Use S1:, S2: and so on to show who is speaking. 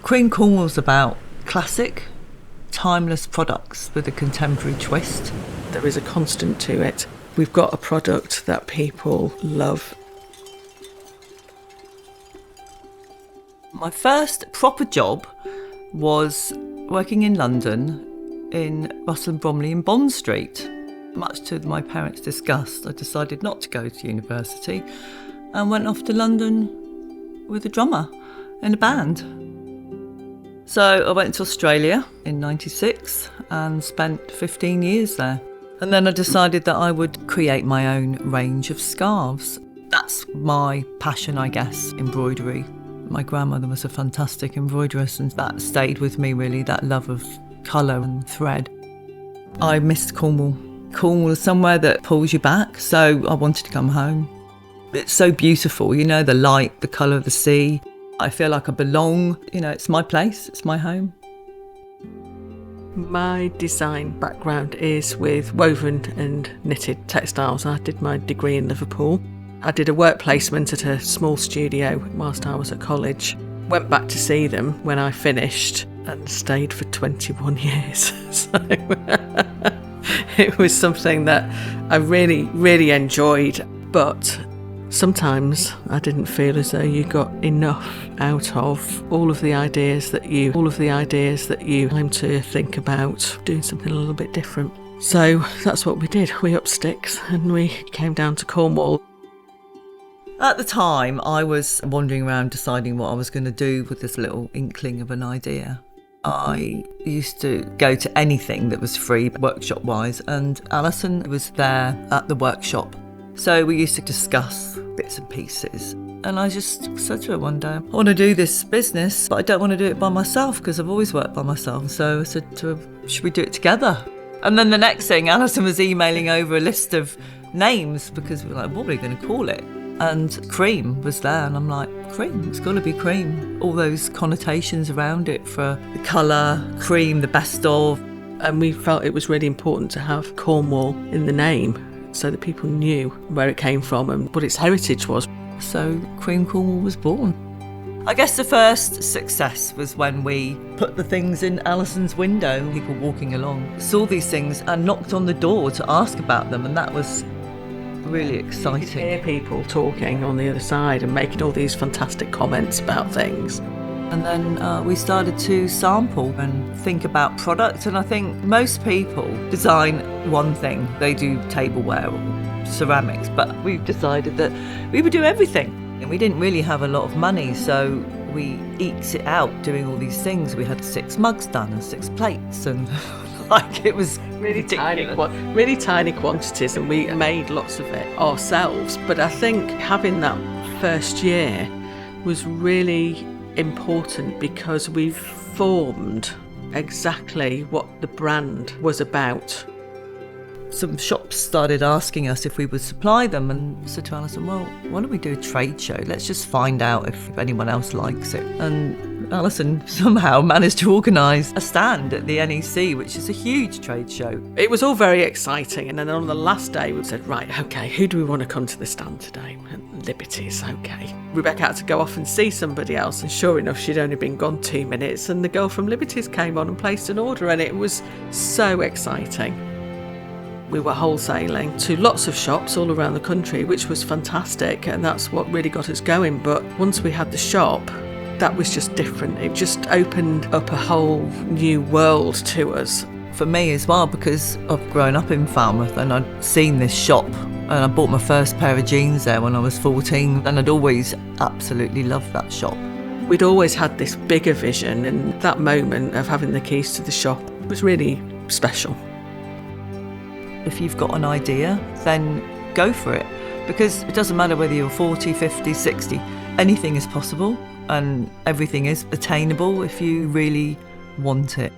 S1: Cream Cornwall's about classic, timeless products with a contemporary twist.
S2: There is a constant to it. We've got a product that people love.
S1: My first proper job was working in London in Russell and Bromley in Bond Street. Much to my parents' disgust, I decided not to go to university and went off to London with a drummer in a band. So I went to Australia in '96 and spent 15 years there. And then I decided that I would create my own range of scarves. That's my passion, I guess, embroidery. My grandmother was a fantastic embroideress, and that stayed with me really, that love of colour and thread. I missed Cornwall. Cornwall is somewhere that pulls you back, so I wanted to come home. It's so beautiful, you know, the light, the colour of the sea. I feel like I belong, you know, it's my place, it's my home.
S2: My design background is with woven and knitted textiles. I did my degree in Liverpool. I did a work placement at a small studio whilst I was at college. Went back to see them when I finished and stayed for 21 years. So it was something that I really, really enjoyed. But sometimes I didn't feel as though you got enough out of all of the ideas that you time to think about doing something a little bit different. So that's what we did. We upped sticks and we came down to Cornwall.
S1: At the time, I was wandering around deciding what I was going to do with this little inkling of an idea. I used to go to anything that was free, workshop-wise, and Alison was there at the workshop. So we used to discuss bits and pieces. And I just said to her one day, I want to do this business, but I don't want to do it by myself because I've always worked by myself. So I said to her, should we do it together? And then the next thing, Alison was emailing over a list of names because we were like, what are we going to call it? And Cream was there, and I'm like, Cream, it's got to be Cream. All those connotations around it for the colour, cream, the best of.
S2: And we felt it was really important to have Cornwall in the name so that people knew where it came from and what its heritage was.
S1: So Cream Cornwall was born. I guess the first success was when we put the things in Alison's window. People walking along saw these things and knocked on the door to ask about them, and that was really exciting.
S2: You could hear people talking on the other side and making all these fantastic comments about things.
S1: And then we started to sample and think about product, and I think most people design one thing. They do tableware or ceramics, but we've decided that we would do everything. And we didn't really have a lot of money, so we eked it out doing all these things. We had 6 mugs done and 6 plates, and like it was
S2: really tiny quantities, and we made lots of it ourselves. But I think having that first year was really important because we formed exactly what the brand was about.
S1: Some shops started asking us if we would supply them, and I said to Alison, well, why don't we do a trade show? Let's just find out if anyone else likes it. And Alison somehow managed to organise a stand at the NEC, which is a huge trade show.
S2: It was all very exciting, and then on the last day we said, right, okay, who do we want to come to the stand today? Liberty's, okay. Rebecca had to go off and see somebody else, and sure enough, she'd only been gone 2 minutes, and the girl from Liberty's came on and placed an order, and it was so exciting. We were wholesaling to lots of shops all around the country, which was fantastic, and that's what really got us going. But once we had the shop, that was just different. It just opened up a whole new world to us.
S1: For me as well, because I've grown up in Falmouth and I'd seen this shop, and I bought my first pair of jeans there when I was 14, and I'd always absolutely loved that shop.
S2: We'd always had this bigger vision, and that moment of having the keys to the shop was really special.
S1: If you've got an idea, then go for it, because it doesn't matter whether you're 40, 50, 60, anything is possible and everything is attainable if you really want it.